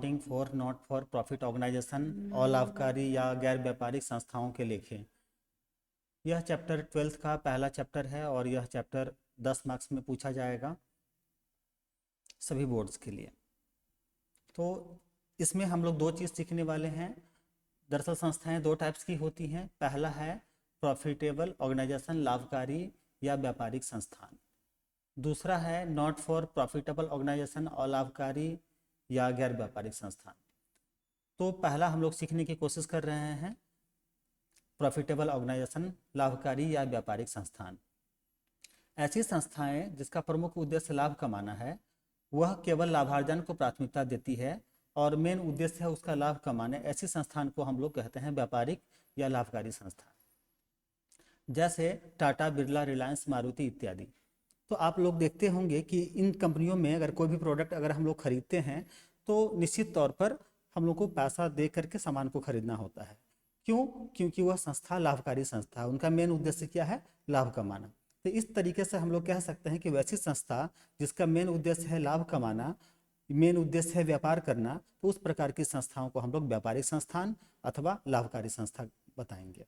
For not for profit organization अलाभकारी या गैर व्यापारिक संस्थाओं के लेखे। यह चैप्टर 12th का पहला चैप्टर है और यह चैप्टर 10 मार्क्स में पूछा जाएगा सभी बोर्ड्स के लिए। तो इसमें हम लोग दो चीज़ सीखने वाले हैं। दरअसल संस्थाएं दो टाइप्स की होती हैं। पहला है प्रॉफिटेबल ऑर्गेनाइजेशन, लाभकारी या व्यापारिक संस्थान। दूसरा है नॉट फॉर प्रॉफिटेबल ऑर्गेनाइजेशन, अलाभकारी या गैर व्यापारिक संस्थान। तो पहला हम लोग सीखने की कोशिश कर रहे हैं प्रॉफिटेबल ऑर्गेनाइजेशन, लाभकारी या व्यापारिक संस्थान। ऐसी संस्थाएं जिसका प्रमुख उद्देश्य लाभ कमाना है, वह केवल लाभार्जन को प्राथमिकता देती है और मेन उद्देश्य है उसका लाभ कमाने, ऐसी संस्थान को हम लोग कहते हैं व्यापारिक या लाभकारी संस्थान। जैसे टाटा, बिरला, रिलायंस, मारुति इत्यादि। तो आप लोग देखते होंगे कि इन कंपनियों में अगर कोई भी प्रोडक्ट अगर हम लोग खरीदते हैं तो निश्चित तौर पर हम लोग को पैसा दे करके सामान को खरीदना होता है। क्यों? क्योंकि वह संस्था लाभकारी संस्था है, उनका मेन उद्देश्य क्या है? लाभ कमाना। तो इस तरीके से हम लोग कह सकते हैं कि वैसी संस्था जिसका मेन उद्देश्य है लाभ कमाना, मेन उद्देश्य है व्यापार करना, तो उस प्रकार की संस्थाओं को हम लोग व्यापारिक संस्थान अथवा लाभकारी संस्था बताएंगे।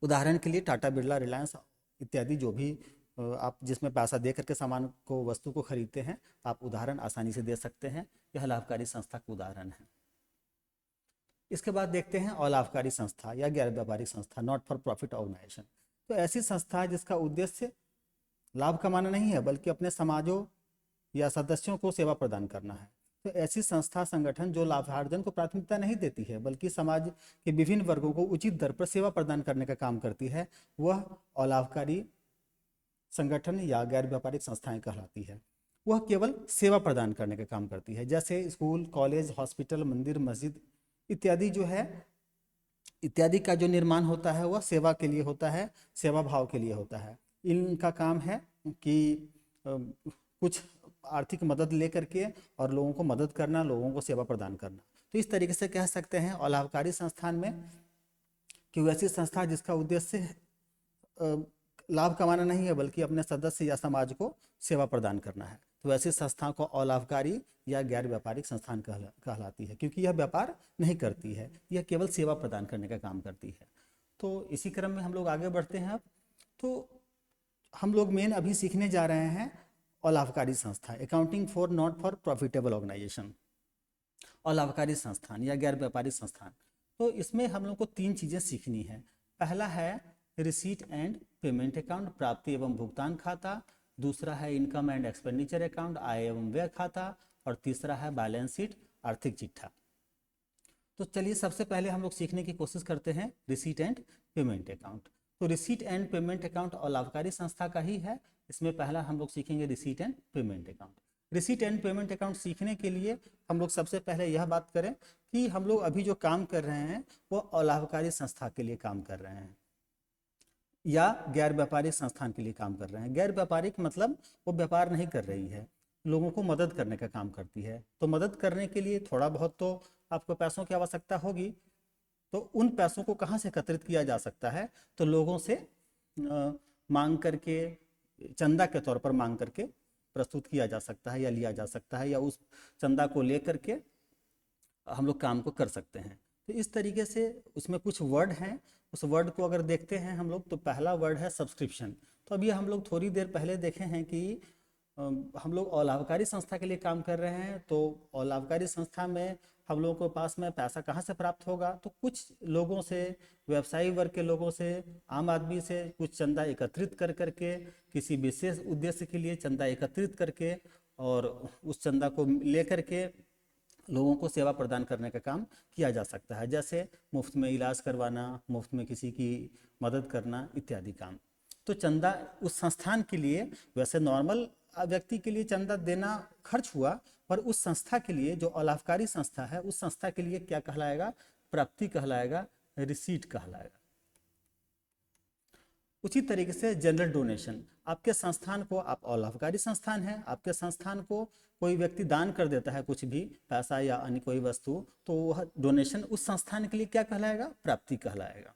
उदाहरण के लिए टाटा, बिरला, रिलायंस इत्यादि जो भी आप जिसमें पैसा दे करके सामान को, वस्तु को खरीदते हैं, आप उदाहरण आसानी से दे सकते हैं। यह लाभकारी संस्था का उदाहरण है। इसके बाद देखते हैं अलाभकारी संस्था या गैर व्यापारिक संस्था, नॉट फॉर प्रॉफिट ऑर्गेनाइजेशन। तो ऐसी संस्था है जिसका उद्देश्य लाभ कमाना नहीं है बल्कि अपने समाजों या सदस्यों को सेवा प्रदान करना है। तो ऐसी संस्था संगठन जो लाभार्जन को प्राथमिकता नहीं देती है बल्कि समाज के विभिन्न वर्गों को उचित दर पर सेवा प्रदान करने का काम करती है, वह अलाभकारी संगठन या गैर व्यापारिक संस्थाएं कहलाती है। वह केवल सेवा प्रदान करने का काम करती है। जैसे स्कूल, कॉलेज, हॉस्पिटल, मंदिर, मस्जिद इत्यादि जो है, इत्यादि का जो निर्माण होता है वह सेवा के लिए होता है, सेवा भाव के लिए होता है। इनका काम है कि कुछ आर्थिक मदद लेकर के और लोगों को मदद करना, लोगों को सेवा प्रदान करना। तो इस तरीके से कह सकते हैं अलाभकारी संस्थान में कि वैसी संस्था जिसका उद्देश्य लाभ कमाना नहीं है बल्कि अपने सदस्य या समाज को सेवा प्रदान करना है, तो ऐसी संस्था को अलाभकारी या गैर व्यापारिक संस्थान कहलाती है, क्योंकि यह व्यापार नहीं करती है, यह केवल सेवा प्रदान करने का काम करती है। तो इसी क्रम में हम लोग आगे बढ़ते हैं। अब तो हम लोग मेन अभी सीखने जा रहे हैं अलाभकारी संस्था, accounting for not for profitable organization, अलाभकारी संस्थान या गैर व्यापारिक संस्थान। तो इसमें हम लोग को तीन चीज़ें सीखनी है। पहला है रिसीट एंड पेमेंट अकाउंट, प्राप्ति एवं भुगतान खाता। दूसरा है इनकम एंड एक्सपेंडिचर अकाउंट, आय एवं व्यय खाता। और तीसरा है बैलेंस शीट, आर्थिक चिट्ठा। तो चलिए सबसे पहले हम लोग सीखने की कोशिश करते हैं रिसीट एंड पेमेंट अकाउंट। तो रिसीट एंड पेमेंट अकाउंट अलाभकारी संस्था का ही है। इसमें पहला हम लोग सीखेंगे receipt and payment account. Receipt and payment account सीखने के लिए हम लोग सबसे पहले यह बात करें कि हम लोग अभी जो काम कर रहे हैं वो अलाभकारी संस्था के लिए काम कर रहे हैं या गैर व्यापारिक संस्थान के लिए काम कर रहे हैं। गैर व्यापारिक मतलब वो व्यापार नहीं कर रही है, लोगों को मदद करने का काम करती है। तो मदद करने के लिए थोड़ा बहुत तो आपको पैसों की आवश्यकता होगी। तो उन पैसों को कहाँ से एकत्रित किया जा सकता है? तो लोगों से मांग करके, चंदा के तौर पर मांग करके प्रस्तुत किया जा सकता है या लिया जा सकता है, या उस चंदा को लेकर के हम लोग काम को कर सकते हैं। तो इस तरीके से उसमें कुछ वर्ड हैं, उस वर्ड को अगर देखते हैं हम लोग, तो पहला वर्ड है सब्सक्रिप्शन। तो अभी हम लोग थोड़ी देर पहले देखे हैं कि हम लोग अलाभकारी संस्था के लिए काम कर रहे हैं। तो अलाभकारी संस्था में हम लोगों के पास में पैसा कहाँ से प्राप्त होगा? तो कुछ लोगों से, व्यवसायी वर्ग के लोगों से, आम आदमी से कुछ चंदा एकत्रित कर करके, किसी विशेष उद्देश्य के लिए चंदा एकत्रित करके और उस चंदा को लेकर के लोगों को सेवा प्रदान करने का काम किया जा सकता है। जैसे मुफ्त में इलाज करवाना, मुफ्त में किसी की मदद करना इत्यादि काम। तो चंदा उस संस्थान के लिए, वैसे नॉर्मल व्यक्ति के लिए चंदा देना खर्च हुआ, पर उस संस्था के लिए जो अलाभकारी संस्था है, उस संस्था के लिए क्या कहलाएगा? प्राप्ति कहलाएगा, रिसीट कहलाएगा। उसी तरीके से जनरल डोनेशन, आपके संस्थान को, आप अलाभकारी संस्थान है, आपके संस्थान को कोई व्यक्ति दान कर देता है कुछ भी, पैसा या अन्य कोई वस्तु, तो वह डोनेशन उस संस्थान के लिए क्या कहलाएगा? प्राप्ति कहलाएगा।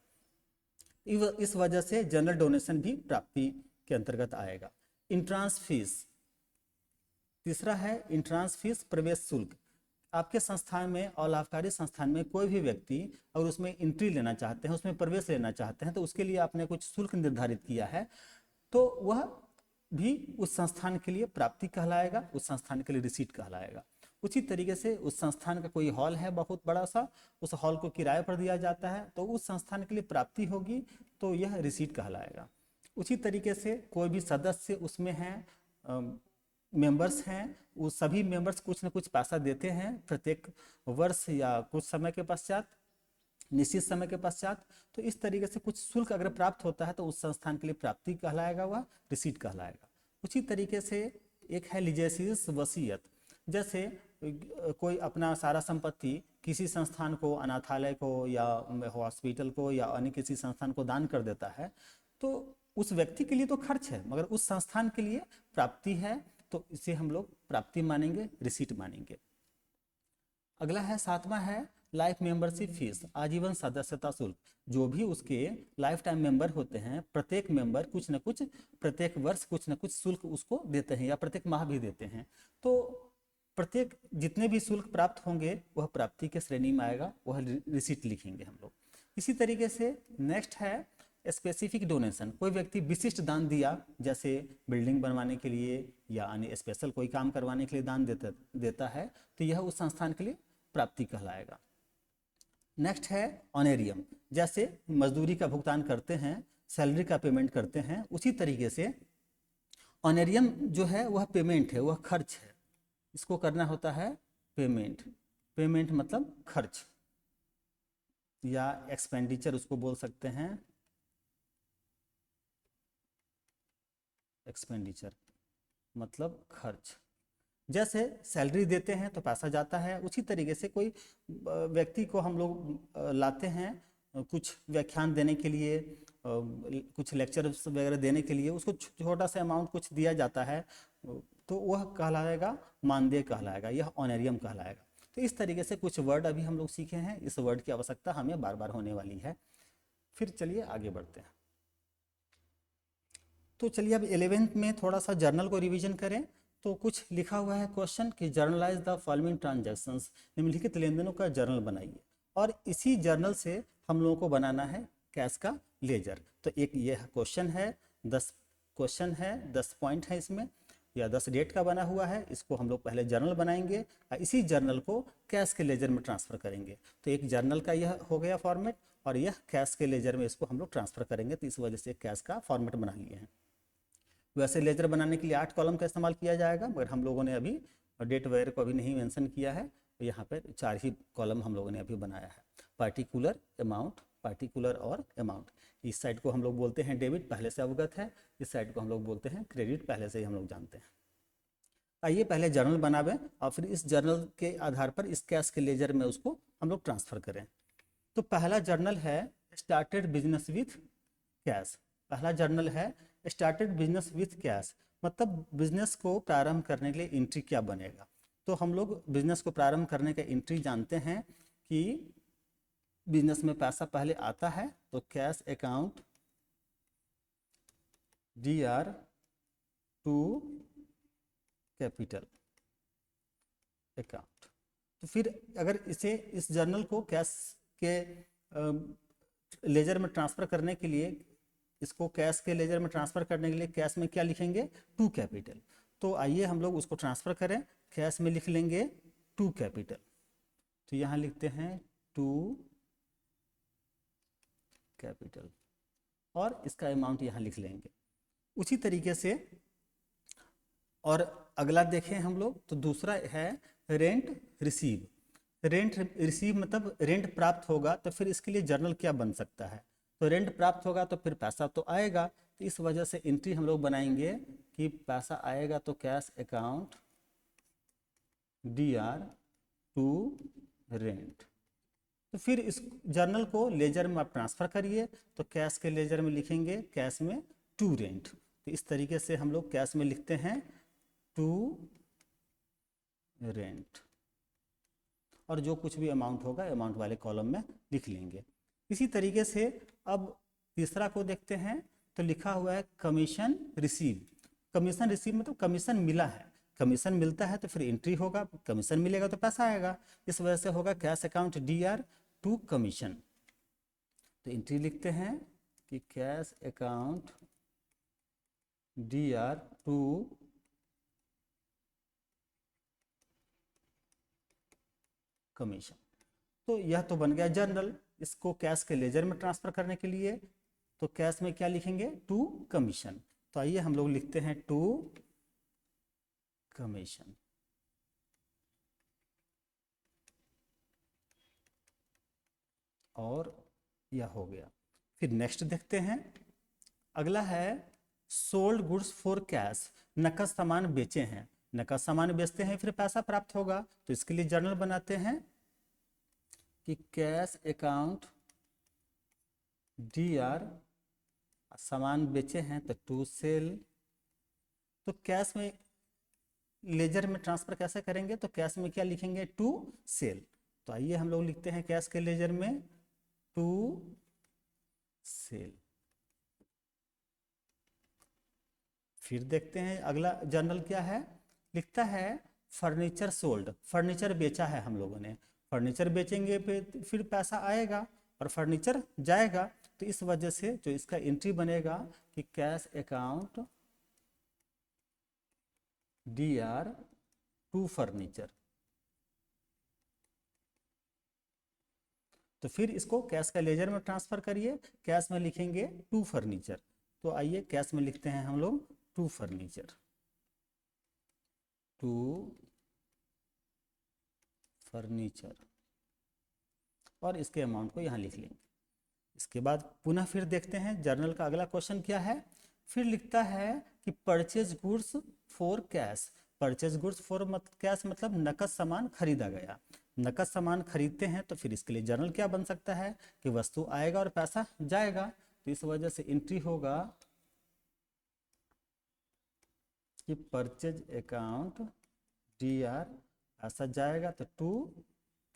इस वजह से जनरल डोनेशन भी प्राप्ति के अंतर्गत आएगा। इंट्रांस फीस, तीसरा है इंट्रांस फीस, प्रवेश शुल्क। आपके संस्थान में और लाभकारी संस्थान में कोई भी व्यक्ति अगर उसमें एंट्री लेना चाहते हैं, उसमें प्रवेश लेना चाहते हैं, तो उसके लिए आपने कुछ शुल्क निर्धारित किया है, तो वह भी उस संस्थान के लिए प्राप्ति कहलाएगा, उस संस्थान के लिए रिसीट कहलाएगा। उसी तरीके से उस संस्थान का कोई हॉल है बहुत बड़ा सा, उस हॉल को किराए पर दिया जाता है, तो उस संस्थान के लिए प्राप्ति होगी, तो यह रिसीट कहलाएगा। उसी तरीके से कोई भी सदस्य उसमें हैं, मेंबर्स हैं, वो सभी मेंबर्स कुछ न कुछ पैसा देते हैं प्रत्येक वर्ष या कुछ समय के पश्चात, निश्चित समय के पश्चात, तो इस तरीके से कुछ शुल्क अगर प्राप्त होता है तो उस संस्थान के लिए प्राप्ति कहलाएगा, वह रिसीट कहलाएगा। उसी तरीके से एक है लीजेसियस वसीयत। जैसे कोई अपना सारा संपत्ति किसी संस्थान को, अनाथालय को या हॉस्पिटल को या अन्य किसी संस्थान को दान कर देता है, तो उस व्यक्ति के लिए तो खर्च है, मगर उस संस्थान के लिए प्राप्ति है, तो इसे हम लोग प्राप्ति मानेंगे, रिसीट मानेंगे। अगला है 7वां है लाइफ मेंबरशिप फीस, आजीवन सदस्यता शुल्क। जो भी उसके लाइफ टाइम मेंबर होते हैं, प्रत्येक मेंबर कुछ न कुछ प्रत्येक वर्ष कुछ न कुछ शुल्क उसको देते हैं या प्रत्येक माह भी देते हैं, तो प्रत्येक जितने भी शुल्क प्राप्त होंगे वह प्राप्ति के श्रेणी में आएगा, वह रिसीट लिखेंगे हम लोग। इसी तरीके से नेक्स्ट है स्पेसिफिक डोनेशन। कोई व्यक्ति विशिष्ट दान दिया, जैसे बिल्डिंग बनवाने के लिए या अन्य स्पेशल कोई काम करवाने के लिए दान देता है, तो यह उस संस्थान के लिए प्राप्ति कहलाएगा। नेक्स्ट है ऑनेरियम। जैसे मजदूरी का भुगतान करते हैं, सैलरी का पेमेंट करते हैं, उसी तरीके से ऑनेरियम जो है वह पेमेंट है, वह खर्च है, इसको करना होता है पेमेंट। पेमेंट मतलब खर्च या एक्सपेंडिचर उसको बोल सकते हैं, एक्सपेंडिचर मतलब खर्च। जैसे सैलरी देते हैं तो पैसा जाता है, उसी तरीके से कोई व्यक्ति को हम लोग लाते हैं कुछ व्याख्यान देने के लिए, कुछ लेक्चर्स वगैरह देने के लिए, उसको छोटा सा अमाउंट कुछ दिया जाता है, तो वह कहलाएगा मानदेय कहलाएगा, यह ऑनरियम कहलाएगा। तो इस तरीके से कुछ वर्ड अभी हम लोग सीखे हैं, इस वर्ड की आवश्यकता हमें बार बार होने वाली है। फिर चलिए आगे बढ़ते हैं। तो चलिए अब 11th में थोड़ा सा जर्नल को रिवीजन करें। तो कुछ लिखा हुआ है क्वेश्चन कि जर्नलाइज द फॉलोइंग ट्रांजैक्शंस, निम्नलिखित लेन देनों का जर्नल बनाइए, और इसी जर्नल से हम लोगों को बनाना है कैश का लेजर। तो एक यह क्वेश्चन है, 10 क्वेश्चन है, 10 पॉइंट है इसमें, या 10 डेट का बना हुआ है। इसको हम लोग पहले जर्नल बनाएंगे और इसी जर्नल को कैश के लेजर में ट्रांसफ़र करेंगे। तो एक जर्नल का यह हो गया फॉर्मेट, और यह कैश के लेजर में इसको हम लोग ट्रांसफ़र करेंगे, तो इस वजह से कैश का फॉर्मेट बना लिए हैं। वैसे लेजर बनाने के लिए 8 कॉलम का इस्तेमाल किया जाएगा, मगर हम लोगों ने अभी डेट वगैरह को अभी नहीं मेंशन किया है, तो यहाँ पर 4 ही कॉलम हम लोगों ने अभी बनाया है। पार्टिकुलर अमाउंट, पार्टिकुलर और अमाउंट। इस साइड को हम लोग बोलते हैं डेबिट, पहले से अवगत है। इस साइड को हम लोग बोलते हैं क्रेडिट, पहले से ही हम लोग जानते हैं। आइए पहले जर्नल बनावें और फिर इस जर्नल के आधार पर इस कैश के लेजर में उसको हम लोग ट्रांसफ़र करें। तो पहला जर्नल है स्टार्टेड बिजनेस विथ कैश। पहला जर्नल है स्टार्टेड बिजनेस विथ कैश, मतलब बिजनेस को प्रारंभ करने के लिए एंट्री क्या बनेगा। तो हम लोग बिजनेस को प्रारंभ करने का एंट्री जानते हैं कि बिजनेस में पैसा पहले आता है, तो cash account DR to capital account. तो फिर अगर इस जर्नल को कैश के लेजर में ट्रांसफ़र करने के लिए, इसको कैश के लेजर में ट्रांसफ़र करने के लिए कैश में क्या लिखेंगे, टू कैपिटल। तो आइए हम लोग उसको ट्रांसफ़र करें, कैश में लिख लेंगे टू कैपिटल। तो यहाँ लिखते हैं टू कैपिटल और इसका अमाउंट यहाँ लिख लेंगे। उसी तरीके से और अगला देखें हम लोग, तो दूसरा है रेंट रिसीव। रेंट रिसीव मतलब रेंट प्राप्त होगा, तो फिर इसके लिए जर्नल क्या बन सकता है। तो रेंट प्राप्त होगा तो फिर पैसा तो आएगा, तो इस वजह से एंट्री हम लोग बनाएंगे कि पैसा आएगा तो cash account DR to rent. तो फिर इस जर्नल को लेजर में आप ट्रांसफ़र करिए, तो कैश के लेजर में लिखेंगे कैश में टू रेंट। तो इस तरीके से हम लोग कैश में लिखते हैं टू रेंट, और जो कुछ भी अमाउंट होगा अमाउंट वाले कॉलम में लिख लेंगे। इसी तरीके से अब तीसरा को देखते हैं, तो लिखा हुआ है कमीशन रिसीव। कमीशन रिसीव मतलब कमीशन मिला है, कमीशन मिलता है तो फिर एंट्री होगा, कमीशन मिलेगा तो पैसा आएगा, इस वजह से होगा cash account DR to commission. तो एंट्री लिखते हैं कि cash account DR to commission. तो यह तो बन गया जर्नल। इसको कैश के लेजर में ट्रांसफर करने के लिए तो कैश में क्या लिखेंगे, टू कमीशन। तो आइए हम लोग लिखते हैं टू कमीशन। और यह हो गया। फिर नेक्स्ट देखते हैं, अगला है सोल्ड गुड्स फॉर कैश, नकद सामान बेचे हैं, नकद सामान बेचते हैं फिर पैसा प्राप्त होगा, तो इसके लिए जर्नल बनाते हैं कि कैश अकाउंट DR, सामान बेचे हैं तो टू सेल। तो कैश में लेजर में ट्रांसफर कैसे करेंगे, तो कैश में क्या लिखेंगे, टू सेल। तो आइए हम लोग लिखते हैं कैश के लेजर में टू सेल। फिर देखते हैं अगला जर्नल क्या है, लिखता है फर्नीचर सोल्ड, फर्नीचर बेचा है हम लोगों ने, फर्नीचर बेचेंगे फिर पैसा आएगा और फर्नीचर जाएगा, तो इस वजह से जो इसका एंट्री बनेगा कि cash account DR to furniture. तो फिर इसको कैश का लेजर में ट्रांसफर करिए, कैश में लिखेंगे टू फर्नीचर। तो आइए कैश में लिखते हैं हम लोग टू फर्नीचर, टू फर्नीचर, और इसके अमाउंट को यहाँ लिख लेंगे। इसके बाद पुनः फिर देखते हैं जर्नल का अगला क्वेश्चन क्या है। फिर लिखता है कि purchase goods for cash, purchase goods for cash मतलब नकद सामान खरीदा गया, नकद सामान खरीदते हैं तो फिर इसके लिए जर्नल क्या बन सकता है कि वस्तु आएगा और पैसा जाएगा, तो इस वजह से एंट्री होगा कि परचेज अकाउंट DR, पैसा जाएगा तो टू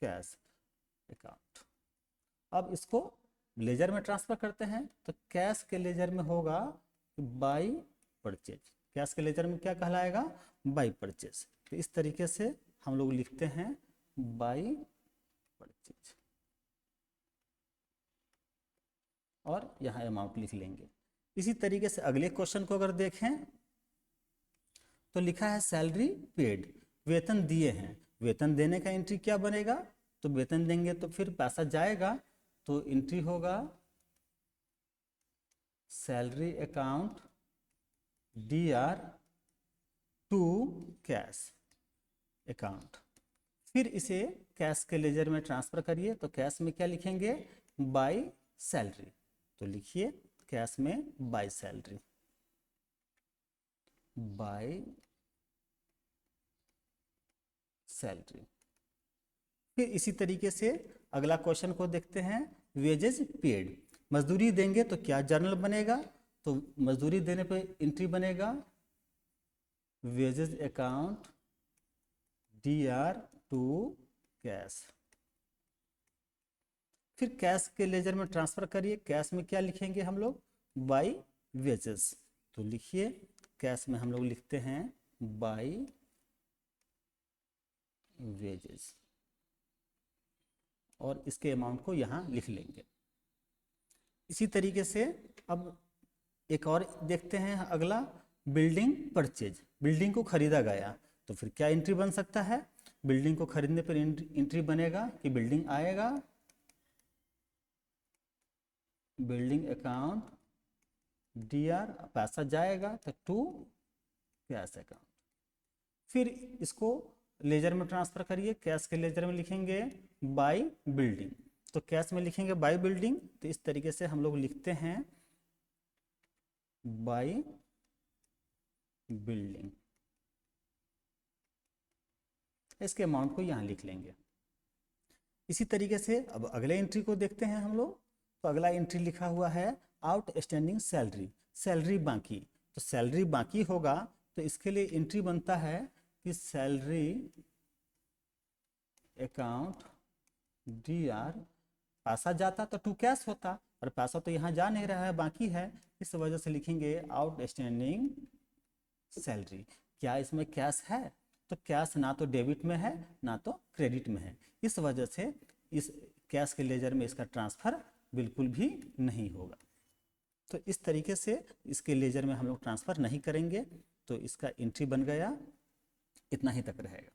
कैश अकाउंट। अब इसको लेजर में ट्रांसफर करते हैं, तो कैश के लेजर में होगा बाई परचेज, कैश के लेजर में क्या कहलाएगा, बाई परचेज। तो इस तरीके से हम लोग लिखते हैं बाई परचेज, और यहाँ अमाउंट लिख लेंगे। इसी तरीके से अगले क्वेश्चन को अगर देखें तो लिखा है सैलरी पेड, वेतन दिए हैं, वेतन देने का एंट्री क्या बनेगा, तो वेतन देंगे तो फिर पैसा जाएगा, तो एंट्री होगा salary account DR to cash account. फिर इसे कैश के लेजर में ट्रांसफर करिए, तो कैश में क्या लिखेंगे, बाई सैलरी। तो लिखिए कैश में बाई सैलरी, बाई सैलरी। फिर इसी तरीके से अगला क्वेश्चन को देखते हैं, वेजेस पेड, मजदूरी देंगे तो क्या जर्नल बनेगा, तो मजदूरी देने पे एंट्री बनेगा wages account DR to cash. फिर कैश के लेजर में ट्रांसफर करिए, कैश में क्या लिखेंगे हम लोग, बाई वेजेस। तो लिखिए कैश में हम लोग लिखते हैं बाई वेजेस, और इसके अमाउंट को यहाँ लिख लेंगे। इसी तरीके से अब एक और देखते हैं अगला, बिल्डिंग परचेज, बिल्डिंग को खरीदा गया, तो फिर क्या एंट्री बन सकता है, बिल्डिंग को खरीदने पर एंट्री बनेगा कि बिल्डिंग आएगा, बिल्डिंग अकाउंट DR, पैसा जाएगा तो टू कैश अकाउंट। फिर इसको लेजर में ट्रांसफर करिए, कैश के लेजर में लिखेंगे बाई बिल्डिंग, तो कैश में लिखेंगे बाई बिल्डिंग। तो इस तरीके से हम लोग लिखते हैं बाई बिल्डिंग, इसके अमाउंट को यहाँ लिख लेंगे। इसी तरीके से अब अगले एंट्री को देखते हैं हम लोग। तो अगला एंट्री लिखा हुआ है आउटस्टैंडिंग सैलरी, सैलरी बाकी। तो सैलरी बाकी होगा तो इसके लिए एंट्री बनता है कि सैलरी अकाउंट DR, पैसा जाता तो टू कैश होता, और पैसा तो यहाँ जा नहीं रहा है, बाकी है, इस वजह से लिखेंगे आउटस्टैंडिंग सैलरी। क्या इसमें कैश है? तो कैश ना तो डेबिट में है ना तो क्रेडिट में है, इस वजह से इस कैश के लेजर में इसका ट्रांसफ़र बिल्कुल भी नहीं होगा। तो इस तरीके से इसके लेजर में हम लोग ट्रांसफ़र नहीं करेंगे, तो इसका एंट्री बन गया, इतना ही तक रहेगा।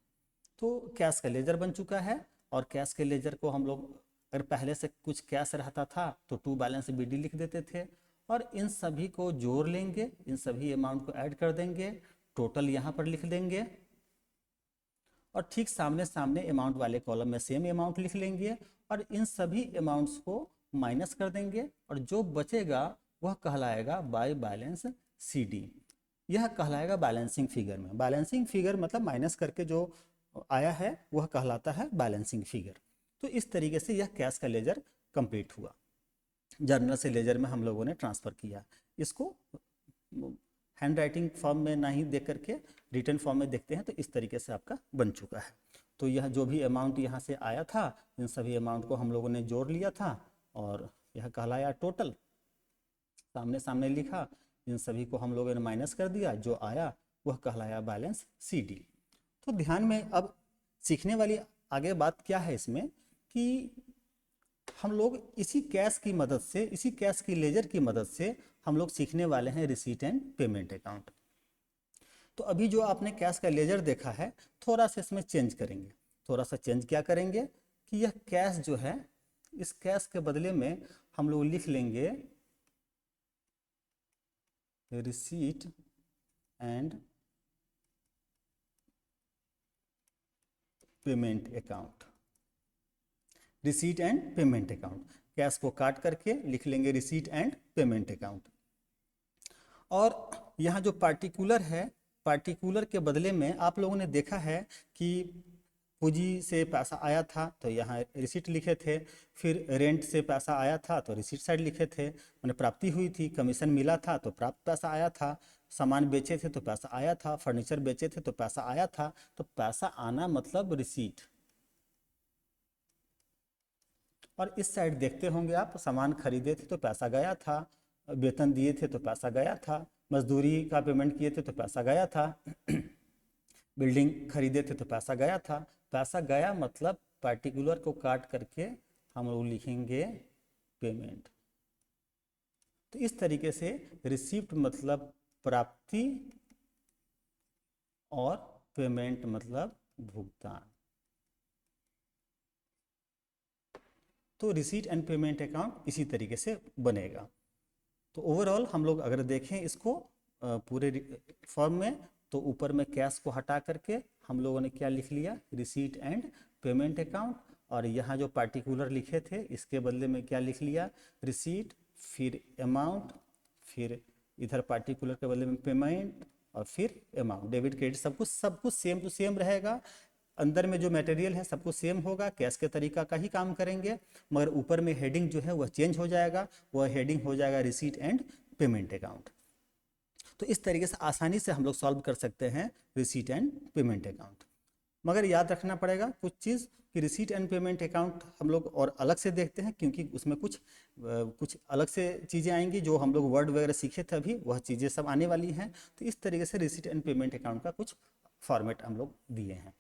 तो कैश का लेजर बन चुका है, और कैश के लेजर को हम लोग अगर पहले से कुछ कैश रहता था तो टू बैलेंस बीडी लिख देते थे, और इन सभी को जोड़ लेंगे, इन सभी अमाउंट को ऐड कर देंगे, टोटल यहाँ पर लिख देंगे, और ठीक सामने सामने अमाउंट वाले कॉलम में सेम अमाउंट लिख लेंगे, और इन सभी अमाउंट्स को माइनस कर देंगे, और जो बचेगा वह कहलाएगा बाय बैलेंस CD। यह कहलाएगा बैलेंसिंग फिगर में। बैलेंसिंग फिगर मतलब माइनस करके जो आया है वह कहलाता है बैलेंसिंग फिगर। तो इस तरीके से यह कैश का लेजर कंप्लीट हुआ। जर्नल से लेजर में हम लोगों ने ट्रांसफ़र किया। इसको हैंड राइटिंग फॉर्म में नहीं देख करके रिटर्न फॉर्म में देखते हैं, तो इस तरीके से आपका बन चुका है। तो यह जो भी अमाउंट यहाँ से आया था, इन सभी अमाउंट को हम लोगों ने जोड़ लिया था, और यह कहलाया टोटल। सामने सामने लिखा, इन सभी को हम लोगों ने माइनस कर दिया, जो आया वह कहलाया बैलेंस CD। तो ध्यान में अब सीखने वाली आगे बात क्या है इसमें, कि हम लोग इसी कैश की मदद से, इसी कैश की लेजर की मदद से हम लोग सीखने वाले हैं रिसीट एंड पेमेंट अकाउंट। तो अभी जो आपने कैश का लेजर देखा है, थोड़ा सा इसमें चेंज करेंगे। थोड़ा सा चेंज क्या करेंगे कि यह कैश जो है, इस कैश के बदले में हम लोग लिख लेंगे receipt and payment account. Receipt and payment account, cash को काट करके लिख लेंगे रिसीट एंड पेमेंट अकाउंट। और यहाँ जो पार्टिकुलर है, पार्टिकुलर के बदले में आप लोगों ने देखा है कि पूंजी से पैसा आया था तो यहाँ रिसीट लिखे थे, फिर रेंट से पैसा आया था तो रिसीट साइड लिखे थे, मैंने प्राप्ति हुई थी, कमीशन मिला था तो प्राप्त पैसा आया था, सामान बेचे थे तो पैसा आया था, फर्नीचर बेचे थे तो पैसा आया था। तो पैसा आना मतलब रिसीट। और इस साइड देखते होंगे आप, सामान खरीदे थे तो पैसा गया था, वेतन दिए थे तो पैसा गया था, मजदूरी का पेमेंट किए थे तो पैसा गया था, बिल्डिंग खरीदे थे तो पैसा गया था। पैसा गया मतलब पार्टिकुलर को काट करके हम लोग लिखेंगे पेमेंट। तो इस तरीके से रिसीप्ट मतलब प्राप्ति और पेमेंट मतलब भुगतान। तो रिसीट एंड पेमेंट अकाउंट इसी तरीके से बनेगा। तो ओवरऑल हम लोग अगर देखें इसको पूरे फॉर्म में, तो ऊपर में कैश को हटा करके हम लोगों ने क्या लिख लिया, रिसीट एंड पेमेंट अकाउंट। और यहाँ जो पार्टिकुलर लिखे थे इसके बदले में क्या लिख लिया, रिसीट, फिर अमाउंट, फिर इधर पार्टिकुलर के बदले में पेमेंट, और फिर अमाउंट। डेबिट क्रेडिट सब कुछ सेम टू सेम रहेगा। अंदर में जो मटेरियल है सब कुछ सेम होगा, कैश के तरीका का ही काम करेंगे, मगर ऊपर में हेडिंग जो है वह चेंज हो जाएगा, वह हेडिंग हो जाएगा रिसीट एंड पेमेंट अकाउंट। तो इस तरीके से आसानी से हम लोग सॉल्व कर सकते हैं रिसीट एंड पेमेंट अकाउंट। मगर याद रखना पड़ेगा कुछ चीज़ कि रिसीट एंड पेमेंट अकाउंट हम लोग और अलग से देखते हैं, क्योंकि उसमें कुछ अलग से चीज़ें आएंगी जो हम लोग वर्ड वगैरह सीखे थे अभी, वह चीज़ें सब आने वाली हैं। तो इस तरीके से रिसीट एंड पेमेंट अकाउंट का कुछ फॉर्मेट हम लोग दिए हैं।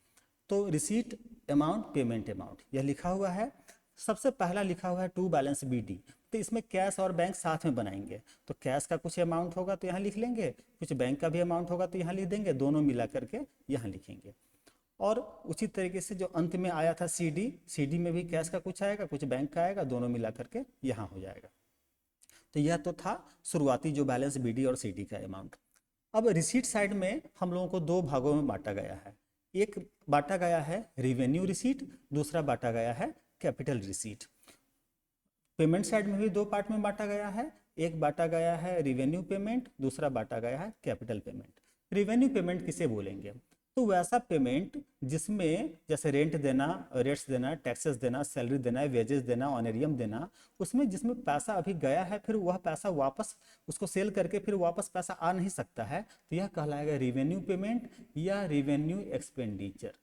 तो रिसीट अमाउंट, पेमेंट अमाउंट यह लिखा हुआ है। सबसे पहला लिखा हुआ है टू बैलेंस BD। तो इसमें कैश और बैंक साथ में बनाएंगे, तो कैश का कुछ अमाउंट होगा तो यहाँ लिख लेंगे, कुछ बैंक का भी अमाउंट होगा तो यहाँ लिख देंगे, दोनों मिला करके यहाँ लिखेंगे। और उसी तरीके से जो अंत में आया था CD में भी कैश का कुछ आएगा, कुछ बैंक का आएगा, दोनों मिला करके यहाँ हो जाएगा। तो यह तो था शुरुआती जो बैलेंस BD और CD का अमाउंट। अब रिसीट साइड में हम लोगों को दो भागों में बांटा गया है। एक बांटा गया है रिवेन्यू रिसीट, दूसरा बांटा गया है कैपिटल रिसीट। पेमेंट साइड में भी दो पार्ट में बांटा गया है, एक बांटा गया है रिवेन्यू पेमेंट, दूसरा बांटा गया है कैपिटल पेमेंट। रिवेन्यू पेमेंट किसे बोलेंगे, तो वैसा पेमेंट जिसमें जैसे रेंट देना, रेट्स देना, टैक्सेस देना, सैलरी देना, वेजेस देना, ऑनरियम देना, उसमें जिसमें पैसा अभी गया है फिर वह पैसा वापस उसको सेल करके फिर वापस पैसा आ नहीं सकता है, तो यह कहलाएगा रिवेन्यू पेमेंट या रिवेन्यू एक्सपेंडिचर।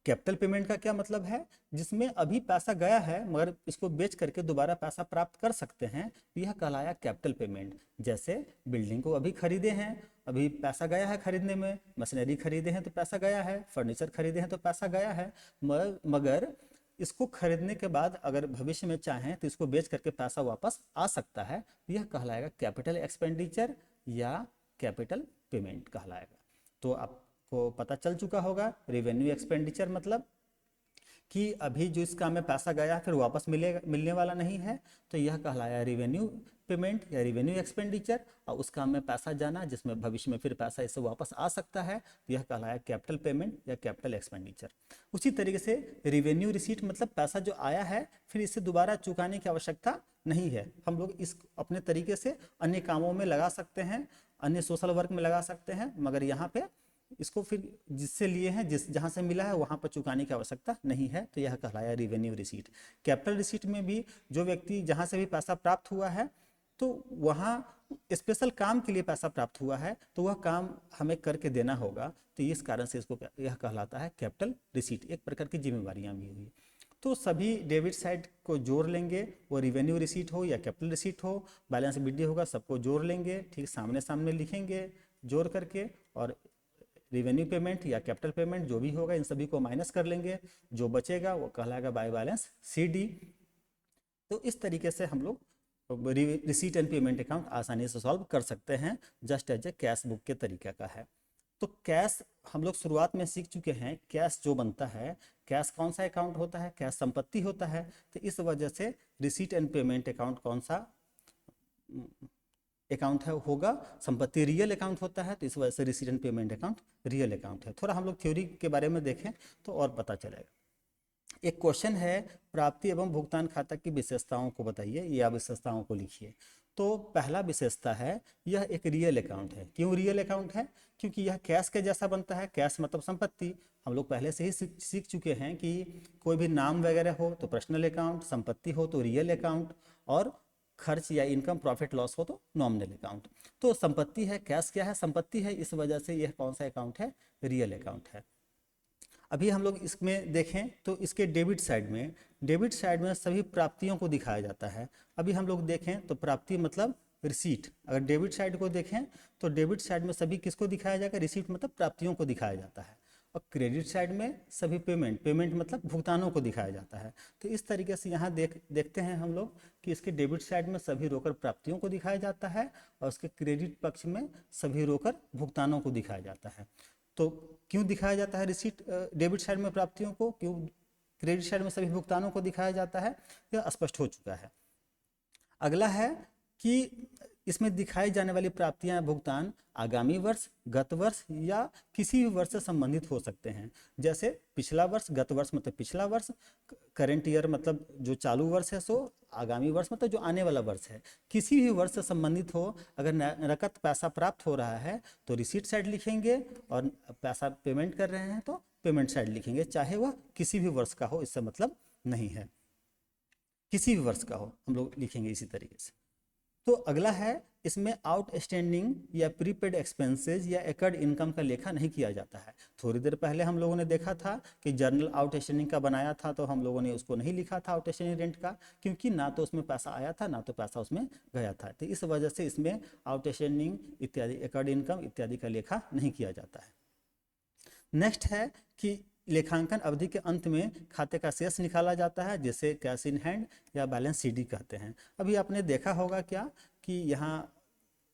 कैपिटल पेमेंट का क्या मतलब है, जिसमें अभी पैसा गया है मगर इसको बेच करके दोबारा पैसा प्राप्त कर सकते हैं, तो यह कहलाया कैपिटल पेमेंट। जैसे बिल्डिंग को अभी खरीदे हैं, अभी पैसा गया है खरीदने में, मशीनरी खरीदे हैं तो पैसा गया है, फर्नीचर खरीदे हैं तो पैसा गया है, मगर इसको खरीदने के बाद अगर भविष्य में चाहें तो इसको बेच करके पैसा वापस आ सकता है, तो यह कहलाएगा कैपिटल एक्सपेंडिचर या कैपिटल पेमेंट कहलाएगा। तो आपको पता चल चुका होगा रेवेन्यू एक्सपेंडिचर मतलब कि अभी जो इस काम में पैसा गया फिर वापस मिलने वाला नहीं है, तो यह कहलाया रेवेन्यू पेमेंट या रेवेन्यू एक्सपेंडिचर। और उस काम में पैसा जाना जिसमें भविष्य में फिर पैसा इससे वापस आ सकता है, तो यह कहलाया कैपिटल पेमेंट या कैपिटल एक्सपेंडिचर। उसी तरीके से रेवेन्यू रिसीट मतलब पैसा जो आया है फिर इसे दोबारा चुकाने की आवश्यकता नहीं है, हम लोग इस अपने तरीके से अन्य कामों में लगा सकते हैं, अन्य सोशल वर्क में लगा सकते हैं, मगर यहाँ पे इसको फिर जिससे लिए हैं जहाँ से मिला है वहाँ पर चुकाने की आवश्यकता नहीं है, तो यह कहलाया रेवेन्यू रिसीट। कैपिटल रिसीट में भी जो व्यक्ति जहाँ से भी पैसा प्राप्त हुआ है तो वहाँ स्पेशल काम के लिए पैसा प्राप्त हुआ है तो वह काम हमें करके देना होगा, तो इस कारण से इसको यह कहलाता है कैपिटल रिसीट। एक प्रकार की जिम्मेवारियाँ भी हुई। तो सभी डेबिट साइड को जोड़ लेंगे, वो रेवेन्यू रिसीट हो या कैपिटल रिसीट हो, बैलेंस बिडी होगा, सबको जोड़ लेंगे, ठीक सामने सामने लिखेंगे जोड़ करके, और रेवेन्यू पेमेंट या कैपिटल पेमेंट जो भी होगा इन सभी को माइनस कर लेंगे, जो बचेगा वो कहलाएगा बाय बैलेंस CD। तो इस तरीके से हम लोग रिसीट एंड पेमेंट अकाउंट आसानी से सॉल्व कर सकते हैं, just as a cash book के तरीके का है। तो कैश हम लोग शुरुआत में सीख चुके हैं, कैश जो बनता है, कैश कौन सा अकाउंट होता है, कैश संपत्ति होता है, तो इस वजह से रिसीट एंड पेमेंट अकाउंट कौन सा अकाउंट है होगा, संपत्ति रियल अकाउंट होता है, तो इस वजह से receipt and payment account real account है। थोड़ा हम लोग थ्योरी के बारे में देखें तो और पता चलेगा। एक क्वेश्चन है, प्राप्ति एवं भुगतान खाता की विशेषताओं को बताइए या विशेषताओं को लिखिए। तो पहला विशेषता है यह एक रियल अकाउंट है। क्यों रियल अकाउंट है? क्योंकि यह कैश के जैसा बनता है। कैश मतलब संपत्ति, हम लोग पहले से ही सीख चुके हैं कि कोई भी नाम वगैरह हो तो पर्सनल अकाउंट, संपत्ति हो तो रियल अकाउंट, और खर्च या इनकम प्रॉफिट लॉस हो तो नॉमिनल अकाउंट। तो संपत्ति है, कैश क्या है? संपत्ति है, इस वजह से यह कौन सा अकाउंट है? रियल अकाउंट है। अभी हम लोग इसमें देखें तो इसके डेबिट साइड में सभी प्राप्तियों को दिखाया जाता है। अभी हम लोग देखें तो प्राप्ति मतलब रिसीट। अगर डेबिट साइड को देखें तो डेबिट साइड में सभी किसको दिखाया जाएगा? रिसीट मतलब प्राप्तियों को दिखाया जाता है। और क्रेडिट साइड में सभी पेमेंट मतलब भुगतानों को दिखाया जाता है। तो इस तरीके से यहाँ देखते हैं हम लोग कि इसके डेबिट साइड में सभी रोकड़ प्राप्तियों को दिखाया जाता है और उसके क्रेडिट पक्ष में सभी रोकड़ भुगतानों को दिखाया जाता है। तो क्यों दिखाया जाता है रिसीट डेबिट साइड में प्राप्तियों को, क्यों क्रेडिट साइड में सभी भुगतानों को दिखाया जाता है, यह स्पष्ट हो चुका है। अगला है कि इसमें दिखाई जाने वाली प्राप्तियां भुगतान आगामी वर्ष, गत वर्ष या किसी भी वर्ष से संबंधित हो सकते हैं। जैसे पिछला वर्ष, गत वर्ष मतलब पिछला वर्ष, करेंट ईयर मतलब जो चालू वर्ष है, सो आगामी वर्ष मतलब जो आने वाला वर्ष है। किसी भी वर्ष से संबंधित हो, अगर नकद पैसा प्राप्त हो रहा है तो रिसीट साइड लिखेंगे, और पैसा पेमेंट कर रहे हैं तो पेमेंट साइड लिखेंगे, चाहे वह किसी भी वर्ष का हो, इससे मतलब नहीं है, किसी भी वर्ष का हो हम लोग लिखेंगे इसी तरीके से। तो अगला है, इसमें आउटस्टैंडिंग या प्रीपेड एक्सपेंसेस या एकर्ड इनकम का लेखा नहीं किया जाता है। थोड़ी देर पहले हम लोगों ने देखा था कि जर्नल आउटस्टैंडिंग का बनाया था, तो हम लोगों ने उसको नहीं लिखा था आउटस्टैंडिंग रेंट का, क्योंकि ना तो उसमें पैसा आया था ना तो पैसा उसमें गया था। तो इस वजह से इसमें आउटस्टैंडिंग इत्यादि, एकर्ड इनकम इत्यादि का लेखा नहीं किया जाता है। नेक्स्ट है कि लेखांकन अवधि के अंत में खाते का शेष निकाला जाता है, जिसे कैश इन हैंड या बैलेंस CD कहते हैं। अभी आपने देखा होगा क्या कि यहाँ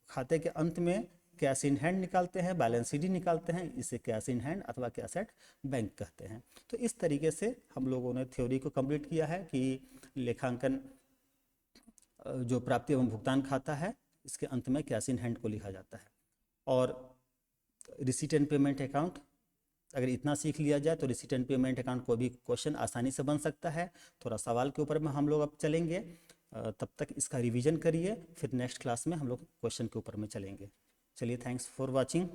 खाते के अंत में कैश इन हैंड निकालते हैं, बैलेंस CD निकालते हैं, इसे कैश इन हैंड अथवा कैश एट बैंक कहते हैं। तो इस तरीके से हम लोगों ने थ्योरी को कंप्लीट किया है कि लेखांकन जो प्राप्ति एवं भुगतान खाता है, इसके अंत में कैश इन हैंड को लिखा जाता है। और रिसीट एंड पेमेंट अकाउंट अगर इतना सीख लिया जाए तो रिसीट एंड पेमेंट अकाउंट को भी क्वेश्चन आसानी से बन सकता है। थोड़ा सवाल के ऊपर में हम लोग अब चलेंगे, तब तक इसका रिवीजन करिए, फिर नेक्स्ट क्लास में हम लोग क्वेश्चन के ऊपर में चलेंगे। चलिए, थैंक्स फॉर वाचिंग।